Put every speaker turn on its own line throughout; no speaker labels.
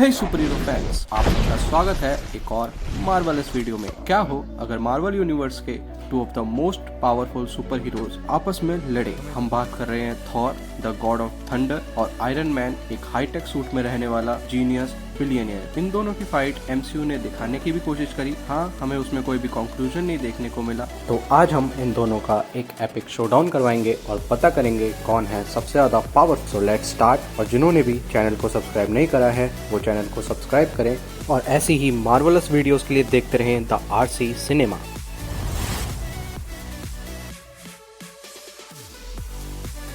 हे super hero fans, आप सबका स्वागत है एक और मार्वलस वीडियो में। क्या हो अगर मार्वल यूनिवर्स के two of the most powerful super heroes आपस में लड़े। हम बात कर रहे हैं Thor the God of thunder और आयरन मैन, एक हाईटेक सूट में रहने वाला जीनियस बिलियनियर। इन दोनों की फाइट एमसीयू ने दिखाने की भी कोशिश करी। हाँ, हमें उसमें कोई भी कंक्लूजन नहीं देखने को मिला। तो आज हम इन दोनों का एक एपिक शोडाउन करवाएंगे और पता करेंगे कौन है सबसे ज्यादा पावरफुल। So let's start. और जिन्होंने भी चैनल को सब्सक्राइब नहीं करा है वो चैनल को सब्सक्राइब करें और ऐसी ही मार्वलस वीडियोस के लिए देखते रहें द आरसी सिनेमा।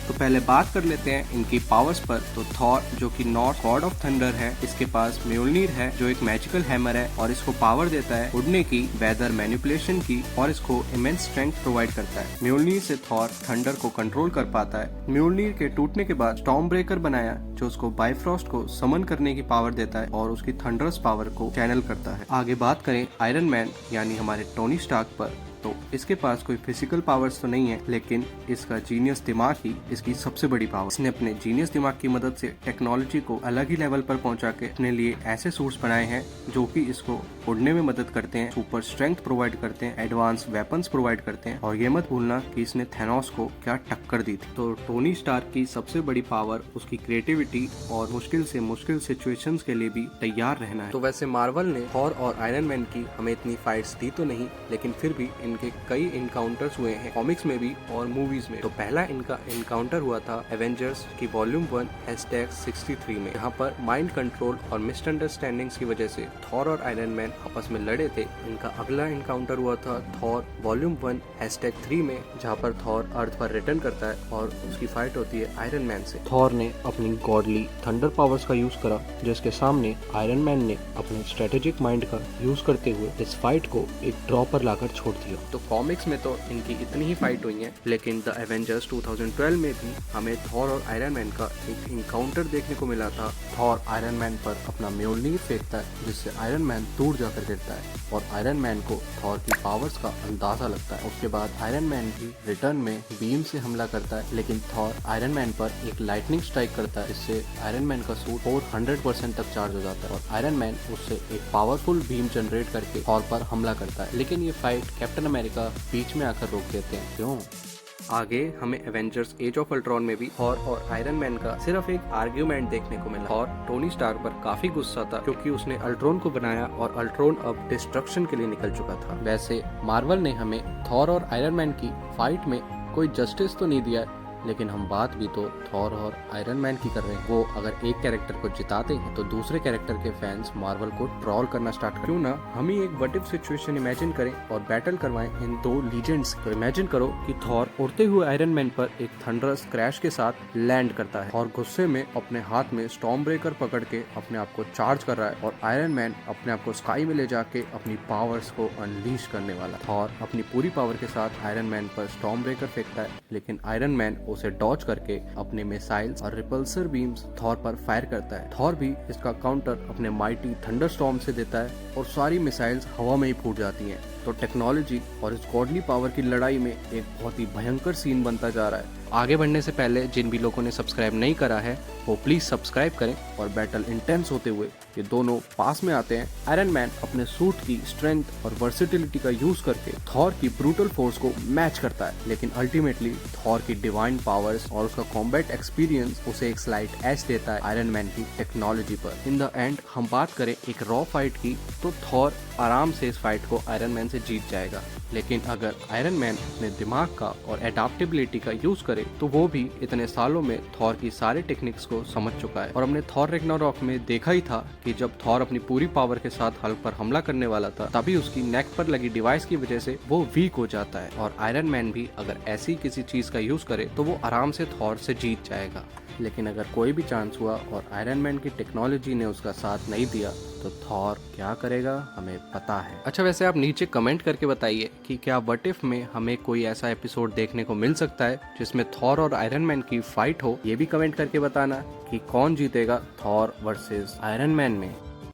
तो पहले बात कर लेते हैं इनकी पावर्स पर। तो थॉर जो कि नॉर्थ गॉड ऑफ थंडर है, इसके पास म्योल्निर है जो एक मैजिकल हैमर है और इसको पावर देता है उड़ने की, वेदर मैनिपुलेशन की और इसको इमेंस स्ट्रेंथ प्रोवाइड करता है। म्योल्निर से थॉर थंडर को कंट्रोल कर पाता है। म्योल्निर के टूटने के बाद स्टॉर्म ब्रेकर बनाया जो उसको बाइफ्रॉस्ट को समन करने की पावर देता है और उसकी थंडरस पावर को चैनल करता है। आगे बात करें आयरन मैन यानी हमारे टोनी स्टार्क पर, तो इसके पास कोई फिजिकल पावर्स तो नहीं है, लेकिन इसका जीनियस दिमाग ही इसकी सबसे बड़ी पावर। इसने अपने जीनियस दिमाग की मदद से टेक्नोलॉजी को अलग ही लेवल पर पहुंचा के अपने लिए ऐसे सूट्स बनाए हैं जो कि इसको उड़ने में मदद करते हैं, सुपर स्ट्रेंथ प्रोवाइड करते हैं, एडवांस वेपन्स प्रोवाइड करते हैं। और ये मत भूलना कि इसने थैनोस को क्या टक्कर दी थी। तो टोनी स्टार्क की सबसे बड़ी पावर उसकी क्रिएटिविटी और मुश्किल से मुश्किल सिचुएशंस के लिए भी तैयार रहना है। तो वैसे मार्वल ने थॉर और आयरन मैन की हमें इतनी फाइट्स दी तो नहीं, लेकिन फिर भी इनके कई इनकाउंटर्स हुए हैं कॉमिक्स में भी और मूवीज में। तो पहला इनका इनकाउंटर हुआ था एवेंजर्स की वॉल्यूम 1 #63 में, जहाँ पर माइंड कंट्रोल और मिसअंडरस्टैंडिंग्स की वजह से थॉर और आयरन मैन आपस में लड़े थे। इनका अगला इनकाउंटर हुआ था थॉर वॉल्यूम 1 #3 में, जहाँ पर थॉर अर्थ पर रिटर्न करता है और उसकी फाइट होती है आयरन मैन से। थॉर ने अपनी गॉडली थंडर पावर्स का यूज करा, जिसके सामने आयरन मैन ने अपने स्ट्रेटेजिक माइंड का यूज करते हुए इस फाइट को एक ड्रॉ पर लाकर छोड़ दिया। तो कॉमिक्स में तो इनकी इतनी ही फाइट हुई है, लेकिन द एवेंजर्स 2012 में भी हमें थॉर और आयरन मैन का एक इनकाउंटर देखने को मिला था। थॉर आयरन मैन पर अपना म्योल्निर फेंकता है जिससे आयरन मैन दूर जाकर गिरता है और आयरन मैन को थॉर की पावर्स का अंदाजा लगता है। उसके बाद आयरन मैन भी रिटर्न में बीम से हमला करता है, लेकिन थॉर आयरन मैन पर एक लाइटनिंग स्ट्राइक करता है जिससे आयरन मैन का सूट 400% तक चार्ज हो जाता है और आयरन मैन उससे एक पावरफुल बीम जनरेट करके थॉर पर हमला करता है। लेकिन ये फाइट कैप्टन अमेरिका बीच में आकर रोक देते हैं। क्यों? आगे हमें एवेंजर्स एज ऑफ अल्ट्रॉन में भी थॉर और आयरन मैन का सिर्फ एक आर्ग्यूमेंट देखने को मिला और टोनी स्टार्क पर काफी गुस्सा था क्योंकि उसने अल्ट्रॉन को बनाया और अल्ट्रॉन अब डिस्ट्रक्शन के लिए निकल चुका था। वैसे मार्वल ने हमें थॉर और आयरन मैन की फाइट में कोई जस्टिस तो नहीं दिया है, लेकिन हम बात भी तो थॉर और आयरन मैन की कर रहे हैं। वो अगर एक कैरेक्टर को जिताते हैं तो दूसरे कैरेक्टर के फैंस मार्वल को ट्रोल करना स्टार्ट कर। क्यों ना हम ही एक व्हाट इफ सिचुएशन इमेजिन करें और बैटल करवाएं इन दो लीजेंड्स। तो इमेजिन करो कि थॉर उड़ते हुए आयरन मैन पर एक थंडरस क्रैश के साथ लैंड करता है और गुस्से में अपने हाथ में स्टॉर्म ब्रेकर पकड़ के अपने आप को चार्ज कर रहा है और आयरन मैन अपने आप को स्काई में ले जाके अपनी पावर्स को अनलीश करने वाला। थॉर अपनी पूरी पावर के साथ आयरन मैन पर स्टॉर्म ब्रेकर फेंकता है, लेकिन आयरन मैन उसे डॉज करके अपने मिसाइल्स और रिपल्सर बीम्स थॉर पर फायर करता है। थॉर भी इसका काउंटर अपने माइटी थंडरस्टॉर्म से देता है और सारी मिसाइल्स हवा में ही फूट जाती हैं। तो टेक्नोलॉजी और इस गॉडली पावर की लड़ाई में एक बहुत ही भयंकर सीन बनता जा रहा है। आगे बढ़ने से पहले जिन भी लोगों ने सब्सक्राइब नहीं करा है वो प्लीज सब्सक्राइब करें। और बैटल इंटेंस होते हुए ये दोनों पास में आते हैं। आयरन मैन अपने सूट की स्ट्रेंथ और वर्सेटिलिटी का यूज करके थॉर की ब्रूटल फोर्स को मैच करता है, लेकिन अल्टीमेटली थॉर की डिवाइन पावर्स और उसका कॉम्बैट एक्सपीरियंस उसे एक स्लाइट एज देता है आयरन मैन की टेक्नोलॉजी पर। इन द एंड हम बात करें एक रॉ फाइट की, तो थॉर आराम से इस फाइट को आयरन मैन से जीत जाएगा। लेकिन अगर आयरन मैन अपने दिमाग का और एडाप्टेबिलिटी का यूज करे तो वो भी इतने सालों में थॉर की सारे टेक्निक्स को समझ चुका है। और हमने थॉर रैग्नारोक में देखा ही था कि जब थॉर अपनी पूरी पावर के साथ हल्क पर हमला करने वाला था, तभी उसकी नेक पर लगी डिवाइस की वजह से वो वीक हो जाता है। और आयरन मैन भी अगर ऐसी किसी चीज का यूज करे तो वो आराम से थॉर से जीत जाएगा। लेकिन अगर कोई भी चांस हुआ और आयरन मैन की टेक्नोलॉजी ने उसका साथ नहीं दिया तो थॉर क्या करेगा हमें पता है। अच्छा, वैसे आप नीचे कमेंट करके बताइए कि क्या व्हाट इफ में हमें कोई ऐसा एपिसोड देखने को मिल सकता है जिसमें थॉर और आयरन मैन की फाइट हो। ये भी कमेंट करके बताना कि कौन जीतेगा थॉर वर्सेस आयरन मैन में।